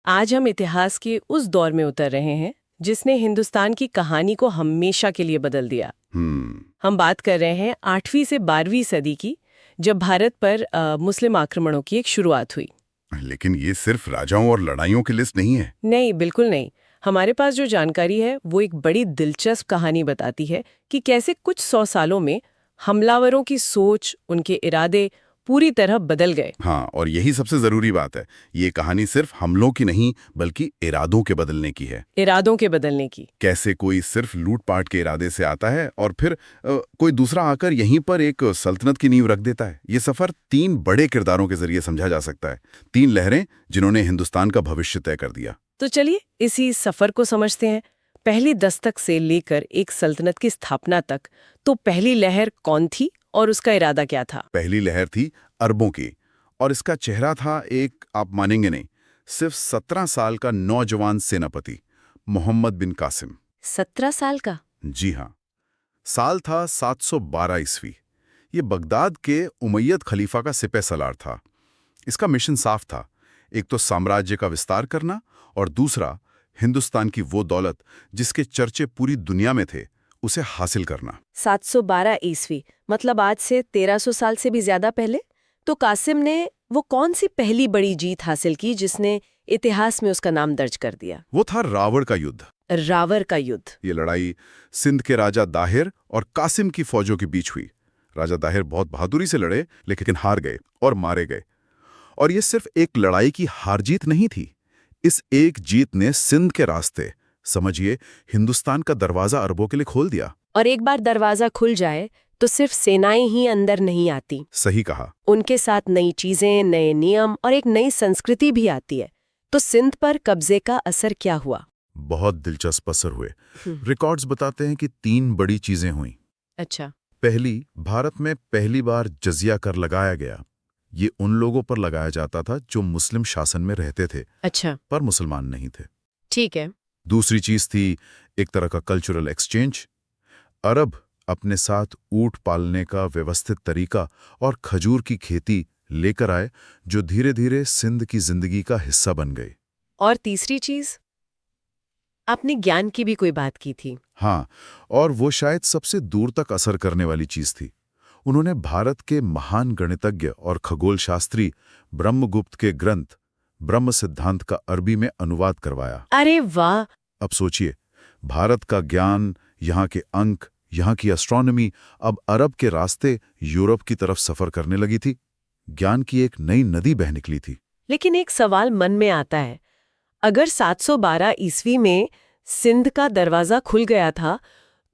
आज हम इतिहास के उस दौर में उतर रहे हैं जिसने हिंदुस्तान की कहानी को हमेशा के लिए बदल दिया। हम बात कर रहे हैं 8वीं से 12वीं सदी की, जब भारत पर मुस्लिम आक्रमणों की एक शुरुआत हुई। लेकिन ये सिर्फ राजाओं और लड़ाइयों की लिस्ट नहीं है। नहीं, बिल्कुल नहीं। हमारे पास जो जानकारी है वो एक बड़ी दिलचस्प कहानी बताती है कि कैसे कुछ 100 सालों में हमलावरों की सोच, उनके इरादे पूरी तरह बदल गए। हाँ, और यही सबसे जरूरी बात है। ये कहानी सिर्फ हमलों की नहीं बल्कि इरादों के बदलने की है। इरादों के बदलने की। कैसे कोई सिर्फ लूटपाट के इरादे से आता है और फिर कोई दूसरा आकर यहीं पर एक सल्तनत की नींव रख देता है। ये सफर 3 बड़े किरदारों के जरिए समझा जा सकता है। 3 लहरें जिन्होंने हिंदुस्तान का भविष्य तय कर दिया। तो चलिए इसी सफर को समझते हैं। पहली दस्तक से लेकर एक सल्तनत की स्थापना तक, तो पहली लहर कौन थी और उसका इरादा क्या था? पहली लहर थी अरबों की, और इसका चेहरा था एक, आप मानेंगे नहीं, सिर्फ 17 साल का नौजवान सेनापति मोहम्मद बिन कासिम। 17 साल का? जी हाँ। साल था 712 ईस्वी। ये बगदाद के उमैयद खलीफा का सिपह सलार था। इसका मिशन साफ था, एक तो साम्राज्य का विस्तार करना और दूसरा हिंदुस्तान की वो दौलत जिसके चर्चे पूरी दुनिया में थे, उसे हासिल करना। 712 ईस्वी मतलब आज से 1300 साल से भी ज्यादा पहले। तो कासिम ने वो कौन सी पहली बड़ी जीत हासिल की जिसने इतिहास में उसका नाम दर्ज कर दिया? वो था रावण का युद्ध। रावर का युद्ध। ये लड़ाई सिंध के राजा दाहिर और कासिम की फौजों के बीच हुई। राजा दाहिर बहुत बहादुरी से लड़े, लेकिन हार गए और मारे गए। और ये सिर्फ एक लड़ाई की हार जीत नहीं थी। इस एक जीत ने सिंध के रास्ते, समझिए हिंदुस्तान का दरवाजा अरबों के लिए खोल दिया। और एक बार दरवाजा खुल जाए तो सिर्फ सेनाएं ही अंदर नहीं आती। सही कहा। उनके साथ नई चीजें, नए नियम और एक नई संस्कृति भी आती है। तो सिंध पर कब्जे का असर क्या हुआ? बहुत दिलचस्प असर हुए। रिकॉर्ड्स बताते हैं कि 3 बड़ी चीजें हुई। अच्छा। पहली, भारत में पहली बार जजिया कर लगाया गया। ये उन लोगों पर लगाया जाता था जो मुस्लिम शासन में रहते थे, अच्छा, पर मुसलमान नहीं थे। ठीक है। दूसरी चीज थी एक तरह का कल्चरल एक्सचेंज। अरब अपने साथ ऊंट पालने का व्यवस्थित तरीका और खजूर की खेती लेकर आए, जो धीरे धीरे सिंध की जिंदगी का हिस्सा बन गए। और तीसरी चीज, आपने ज्ञान की भी कोई बात की थी। हाँ, और वो शायद सबसे दूर तक असर करने वाली चीज थी। उन्होंने भारत के महान गणितज्ञ और खगोल शास्त्री ब्रह्मगुप्त के ग्रंथ ब्रह्म सिद्धांत का अरबी में अनुवाद करवाया। अरे वाह! अब सोचिए, भारत का ज्ञान, यहाँ के अंक, यहाँ की एस्ट्रोनॉमी अब अरब के रास्ते यूरोप की तरफ सफर करने लगी थी। ज्ञान की एक नई नदी बह निकली थी। लेकिन एक सवाल मन में आता है, अगर 712 ईस्वी में सिंध का दरवाजा खुल गया था,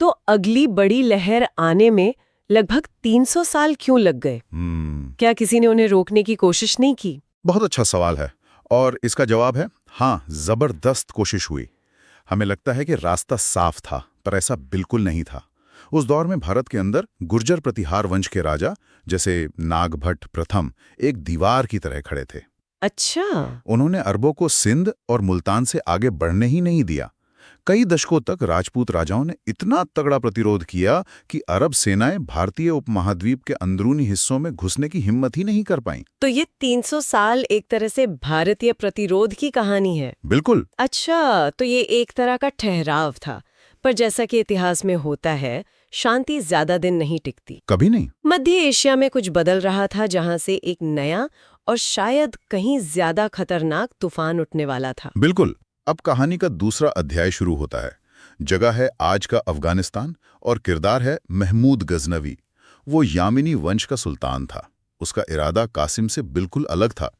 तो अगली बड़ी लहर आने में लगभग 300 साल क्यों लग गए? क्या किसी ने उन्हें रोकने की कोशिश नहीं की? बहुत अच्छा सवाल है, और इसका जवाब है हाँ, जबरदस्त कोशिश हुई। हमें लगता है कि रास्ता साफ था, पर ऐसा बिल्कुल नहीं था। उस दौर में भारत के अंदर गुर्जर प्रतिहार वंश के राजा, जैसे नागभट्ट प्रथम, एक दीवार की तरह खड़े थे। अच्छा। उन्होंने अरबों को सिंध और मुल्तान से आगे बढ़ने ही नहीं दिया। कई दशकों तक राजपूत राजाओं ने इतना तगड़ा प्रतिरोध किया कि अरब सेनाएं भारतीय उपमहाद्वीप के अंदरूनी हिस्सों में घुसने की हिम्मत ही नहीं कर पाईं। तो ये 300 साल एक तरह से भारतीय प्रतिरोध की कहानी है। बिल्कुल। अच्छा, तो ये एक तरह का ठहराव था। पर जैसा कि इतिहास में होता है, शांति ज्यादा दिन नहीं टिकती। कभी नहीं। मध्य एशिया में कुछ बदल रहा था, जहां से एक नया और शायद कहीं ज्यादा खतरनाक तूफान उठने वाला था। बिल्कुल। अब कहानी का दूसरा अध्याय शुरू होता है। जगह है आज का अफगानिस्तान और किरदार है महमूद गजनवी। वो यामिनी वंश का सुल्तान था। उसका इरादा कासिम से बिल्कुल अलग था।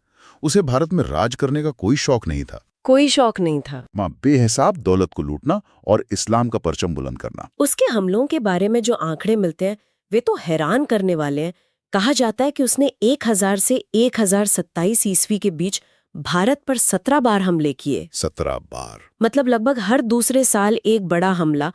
उसे भारत में राज करने का कोई शौक नहीं था। कोई शौक नहीं था। मां बेहिसाब दौलत को लूटना और इस्लाम का परचम बुलंद करना। उसके हमलों के बारे में जो आंकड़े मिलते हैं वे तो हैरान करने वाले हैं। कहा जाता है कि उसने 1000 से 1027 ईस्वी के बीच भारत पर 17 बार हमले किए। 17 बार मतलब लगभग हर दूसरे साल एक बड़ा हमला।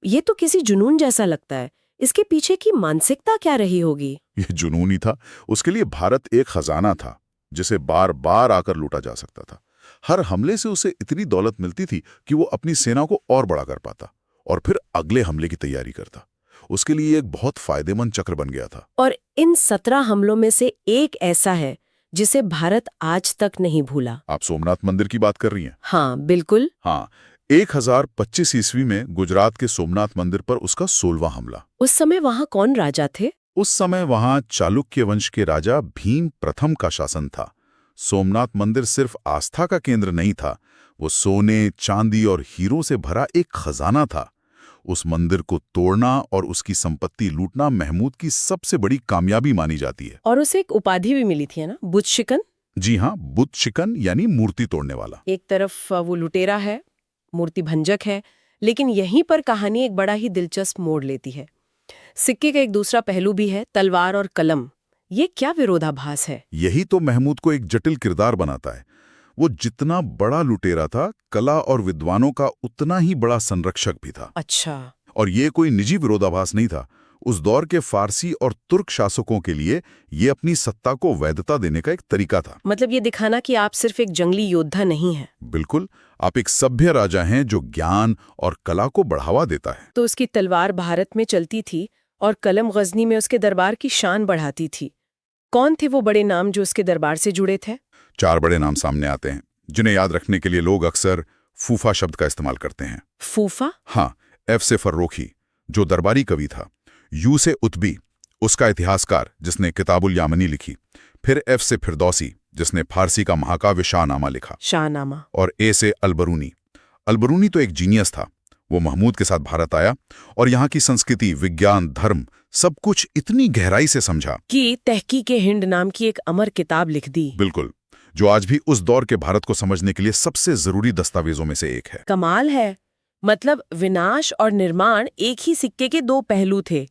ये तो किसी जुनून जैसा लगता है। इसके पीछे की मानसिकता क्या रही होगी? ये जुनून ही था। उसके लिए भारत एक खजाना था जिसे बार बार आकर लूटा जा सकता था। हर हमले से उसे इतनी दौलत मिलती थी कि वो अपनी सेना को और बड़ा कर पाता और फिर अगले हमले की तैयारी करता। उसके लिए एक बहुत फायदेमंद चक्र बन गया था। और इन 17 हमलों में से एक ऐसा है जिसे भारत आज तक नहीं भूला। आप सोमनाथ मंदिर की बात कर रही हैं? हाँ बिल्कुल। हाँ, 1025 ईस्वी में गुजरात के सोमनाथ मंदिर पर उसका 16वां हमला। उस समय वहाँ कौन राजा थे? उस समय वहां चालुक्य वंश के राजा भीम प्रथम का शासन था। सोमनाथ मंदिर सिर्फ आस्था का केंद्र नहीं था, वो सोने, चांदी और हीरों से भरा एक खजाना था। उस मंदिर को तोड़ना और उसकी संपत्ति लूटना महमूद की सबसे बड़ी कामयाबी मानी जाती है। और उसे एक उपाधि भी मिली थी, है ना, बुत शिकन। जी हाँ, बुत शिकन यानी मूर्ति तोड़ने वाला। एक तरफ वो लुटेरा है, मूर्ति भंजक है, लेकिन यहीं पर कहानी एक बड़ा ही दिलचस्प मोड़ लेती है। सिक्के का एक दूसरा पहलू भी है, तलवार और कलम। ये क्या विरोधाभास है? यही तो महमूद को एक जटिल किरदार बनाता है। वो जितना बड़ा लुटेरा था, कला और विद्वानों का उतना ही बड़ा संरक्षक भी था। अच्छा। और ये कोई निजी विरोधाभास नहीं था। उस दौर के फारसी और तुर्क शासकों के लिए ये अपनी सत्ता को वैधता देने का एक तरीका था। मतलब ये दिखाना कि आप सिर्फ एक जंगली योद्धा नहीं हैं। बिल्कुल, आप एक सभ्य राजा हैं जो ज्ञान और कला को बढ़ावा देता है। तो उसकी तलवार भारत में चलती थी और कलम गजनी में उसके दरबार की शान बढ़ाती थी। कौन थे वो बड़े नाम जो उसके दरबार से जुड़े थे? 4 बड़े नाम सामने आते हैं, जिन्हें याद रखने के लिए लोग अक्सर फूफा शब्द का इस्तेमाल करते हैं। फूफा? हाँ, एफ से फर्रोखी, जो दरबारी कवि था। यू से उतबी, उसका इतिहासकार जिसने किताबुल यामनी लिखी। फिर एफ से फिरदौसी, जिसने फारसी का महाकाव्य शाहनामा लिखा। शाहनामा। और ए से अलबरूनी। अलबरूनी तो एक जीनियस था। वो महमूद के साथ भारत आया और यहाँ की संस्कृति, विज्ञान, धर्म सब कुछ इतनी गहराई से समझा कि तहकीके हिंद नाम की एक अमर किताब लिख दी। बिल्कुल, जो आज भी उस दौर के भारत को समझने के लिए सबसे जरूरी दस्तावेजों में से एक है। कमाल है। मतलब विनाश और निर्माण एक ही सिक्के के दो पहलू थे।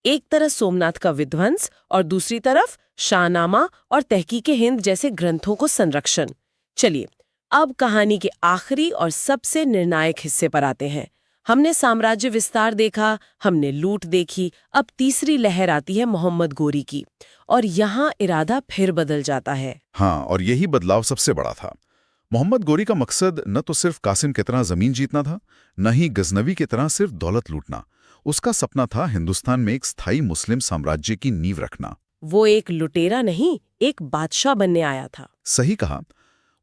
एक तरफ सोमनाथ का विध्वंस और दूसरी तरफ शाहनामा और तहकीके हिंद जैसे ग्रंथों को संरक्षण। चलिए अब कहानी के आखिरी और सबसे निर्णायक हिस्से पर आते हैं। हमने साम्राज्य विस्तार देखा, हमने लूट देखी, अब तीसरी लहर आती है मोहम्मद गोरी की, और यहाँ इरादा फिर बदल जाता है। हाँ, और यही बदलाव सबसे बड़ा था। मोहम्मद गोरी का मकसद न तो सिर्फ कासिम की तरह जमीन जीतना था, न ही गजनवी की तरह सिर्फ दौलत लूटना। उसका सपना था हिंदुस्तान में एक स्थायी मुस्लिम साम्राज्य की नींव रखना। वो एक लुटेरा नहीं, एक बादशाह बनने आया था। सही कहा।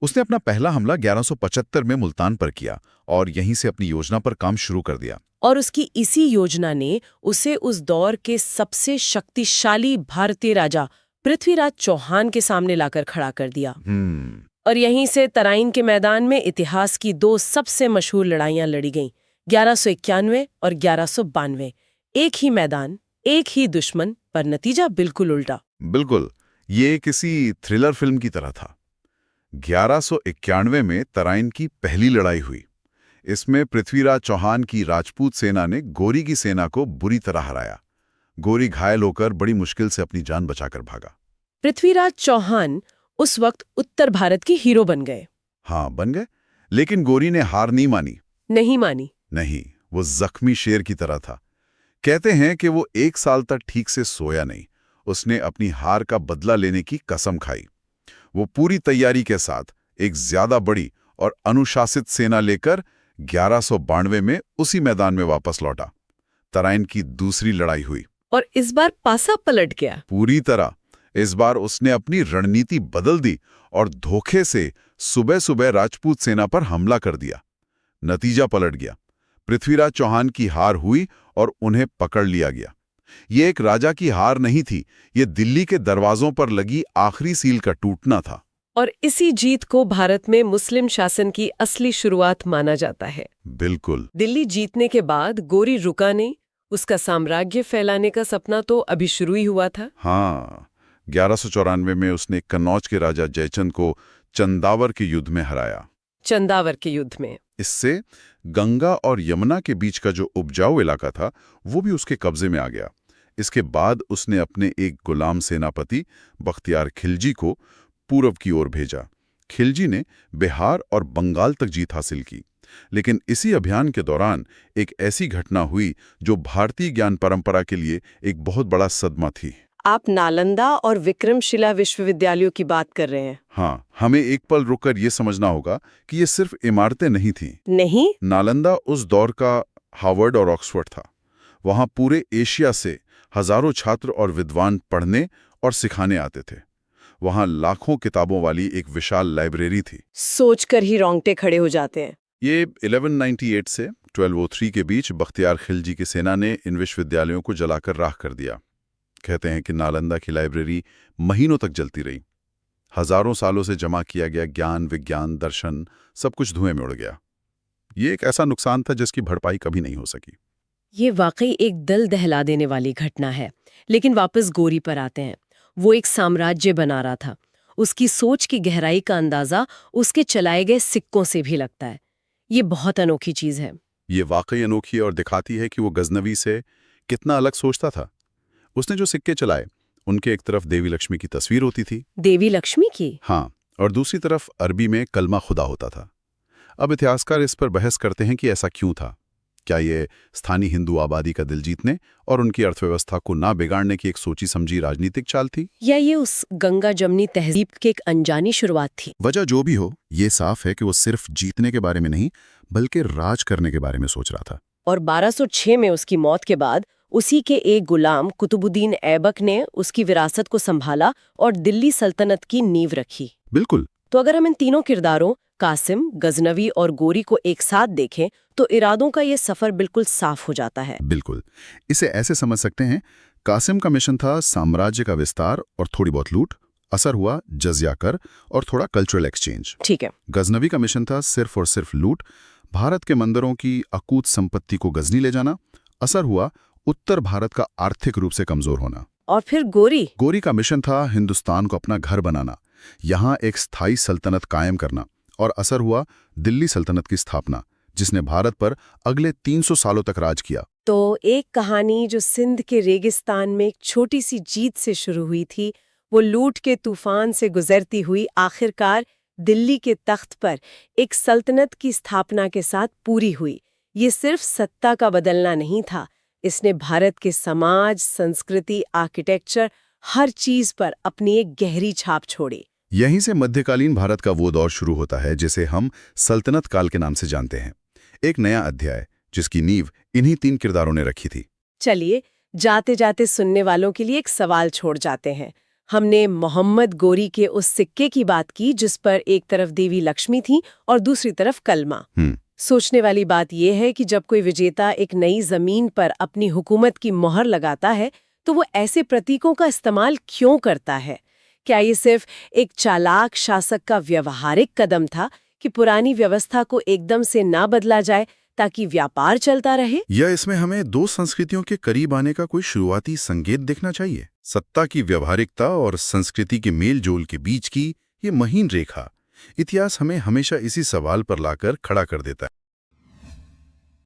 उसने अपना पहला हमला 1175 में मुल्तान पर किया और यहीं से अपनी योजना पर काम शुरू कर दिया। और उसकी इसी योजना ने उसे उस दौर के सबसे शक्तिशाली भारतीय राजा पृथ्वीराज चौहान के सामने लाकर खड़ा कर दिया। और यहीं से तराइन के मैदान में इतिहास की 2 सबसे मशहूर लड़ाइयां लड़ी गईं, 1191 और 1192। एक ही मैदान, एक ही दुश्मन, पर नतीजा बिल्कुल उल्टा। बिल्कुल, ये किसी थ्रिलर फिल्म की तरह था। 1191 में तराइन की पहली लड़ाई हुई। इसमें पृथ्वीराज चौहान की राजपूत सेना ने गोरी की सेना को बुरी तरह हराया। गोरी घायल होकर बड़ी मुश्किल से अपनी जान बचाकर भागा। पृथ्वीराज चौहान उस वक्त उत्तर भारत के हीरो बन गए। हाँ, बन गए, लेकिन गोरी ने हार नहीं मानी। नहीं मानी? नहीं, वो जख्मी शेर की तरह था। कहते हैं कि वो 1 साल तक ठीक से सोया नहीं। उसने अपनी हार का बदला लेने की कसम खाई। वो पूरी तैयारी के साथ एक ज्यादा बड़ी और अनुशासित सेना लेकर 1192 में उसी मैदान में वापस लौटा। तराइन की दूसरी लड़ाई हुई और इस बार पासा पलट गया पूरी तरह। इस बार उसने अपनी रणनीति बदल दी और धोखे से सुबह सुबह राजपूत सेना पर हमला कर दिया। नतीजा पलट गया। पृथ्वीराज चौहान की हार हुई और उन्हें पकड़ लिया गया। ये एक राजा की हार नहीं थी, ये दिल्ली के दरवाजों पर लगी आखिरी सील का टूटना था। और इसी जीत को भारत में मुस्लिम शासन की असली शुरुआत माना जाता है। बिल्कुल। दिल्ली जीतने के बाद गोरी रुका नहीं, उसका साम्राज्य फैलाने का सपना तो अभी शुरू ही हुआ था। हाँ, 1194 में उसने कन्नौज के राजा जयचंद को चंदावर के युद्ध में हराया। चंदावर के युद्ध में इससे गंगा और यमुना के बीच का जो उपजाऊ इलाका था वो भी उसके कब्जे में आ गया। इसके बाद उसने अपने एक गुलाम सेनापति बख्तियार खिलजी को पूरब की ओर भेजा। खिलजी ने बिहार और बंगाल तक जीत हासिल की। लेकिन इसी अभियान के दौरान एक ऐसी घटना हुई जो भारतीय ज्ञान परंपरा के लिए एक बहुत बड़ा सदमा थी। आप नालंदा और विक्रमशिला विश्वविद्यालयों की बात कर रहे हैं। हाँ, हमें एक पल रुककर ये समझना होगा कि ये सिर्फ इमारतें नहीं थीं। नहीं, नालंदा उस दौर का हार्वर्ड और ऑक्सफोर्ड था। वहाँ पूरे एशिया से हजारों छात्र और विद्वान पढ़ने और सिखाने आते थे। वहां लाखों किताबों वाली एक विशाल लाइब्रेरी थी। सोचकर ही रोंगटे खड़े हो जाते हैं। ये 1198 से 1203 के बीच बख्तियार खिलजी की सेना ने इन विश्वविद्यालयों को जलाकर राख कर दिया। कहते हैं कि नालंदा की लाइब्रेरी महीनों तक जलती रही। हजारों सालों से जमा किया गया ज्ञान, विज्ञान, दर्शन सब कुछ धुएं में उड़ गया। ये एक ऐसा नुकसान था जिसकी भरपाई कभी नहीं हो सकी। ये वाकई एक दिल दहला देने वाली घटना है। लेकिन वापस गोरी पर आते हैं। वो एक साम्राज्य बना रहा था। उसकी सोच की गहराई का अंदाजा उसके चलाए गए सिक्कों से भी लगता है। ये बहुत अनोखी चीज है। ये वाकई अनोखी और दिखाती है कि वो गजनवी से कितना अलग सोचता था। उसने जो सिक्के चलाए उनके एक तरफ देवी लक्ष्मी की तस्वीर होती थी। देवी लक्ष्मी की? हाँ, और दूसरी तरफ अरबी में कलमा खुदा होता था। अब इतिहासकार इस पर बहस करते हैं कि ऐसा क्यों था। क्या ये स्थानीय हिंदू आबादी का दिल जीतने और उनकी अर्थव्यवस्था को ना बिगाड़ने की एक सोची समझी राजनीतिक चाल थी, या ये उस गंगा जमनी तहजीब की एक अनजानी शुरुआत थी? वजह जो भी हो, ये साफ है कि वो सिर्फ जीतने के बारे में नहीं बल्कि राज करने के बारे में सोच रहा था। और 1206 में उसकी मौत के बाद उसी के एक गुलाम कुतुबुद्दीन ऐबक ने उसकी विरासत को संभाला और दिल्ली सल्तनत की नींव रखी। बिल्कुल। तो अगर हम इन तीनों किरदारों कासिम, गजनवी और गोरी को एक साथ देखें तो इरादों का ये सफर बिल्कुल साफ हो जाता है। बिल्कुल, इसे ऐसे समझ सकते हैं, कासिम का मिशन था साम्राज्य का विस्तार और थोड़ी बहुत लूट। असर हुआ जजिया कर और थोड़ा कल्चरल एक्सचेंज। ठीक है। गजनवी का मिशन था सिर्फ और सिर्फ लूट, भारत के मंदिरों की अकूत संपत्ति को गजनी ले जाना। असर हुआ उत्तर भारत का आर्थिक रूप से कमजोर होना। और फिर गोरी का मिशन था हिंदुस्तान को अपना घर बनाना, यहाँ एक स्थायी सल्तनत कायम करना। और असर हुआ दिल्ली सल्तनत की स्थापना, जिसने भारत पर अगले 300 सालों तक राज किया। तो एक कहानी जो सिंध के रेगिस्तान में एक छोटी सी जीत से शुरू हुई थी, वो लूट के तूफान से गुजरती हुई आखिरकार दिल्ली के तख्त पर एक सल्तनत की स्थापना के साथ पूरी हुई। ये सिर्फ सत्ता का बदलना नहीं था, इसने भारत के समाज, संस्कृति, आर्किटेक्चर हर चीज पर अपनी एक गहरी छाप छोड़ी। यहीं से मध्यकालीन भारत का वो दौर शुरू होता है जिसे हम सल्तनत काल के नाम से जानते हैं। एक नया अध्याय जिसकी नींव इन्हीं 3 किरदारों ने रखी थी। चलिए जाते जाते सुनने वालों के लिए एक सवाल छोड़ जाते हैं। हमने मोहम्मद गोरी के उस सिक्के की बात की जिस पर एक तरफ देवी लक्ष्मी थी और दूसरी तरफ कलमा। सोचने वाली बात यह है कि जब कोई विजेता एक नई जमीन पर अपनी हुकूमत की मोहर लगाता है तो वो ऐसे प्रतीकों का इस्तेमाल क्यों करता है? क्या ये सिर्फ एक चालाक शासक का व्यवहारिक कदम था कि पुरानी व्यवस्था को एकदम से ना बदला जाए ताकि व्यापार चलता रहे? या इसमें हमें 2 संस्कृतियों के करीब आने का कोई शुरुआती संकेत देखना चाहिए? सत्ता की व्यवहारिकता और संस्कृति के मेल जोल के बीच की ये महीन रेखा इतिहास हमें हमेशा इसी सवाल पर लाकर खड़ा कर देता है।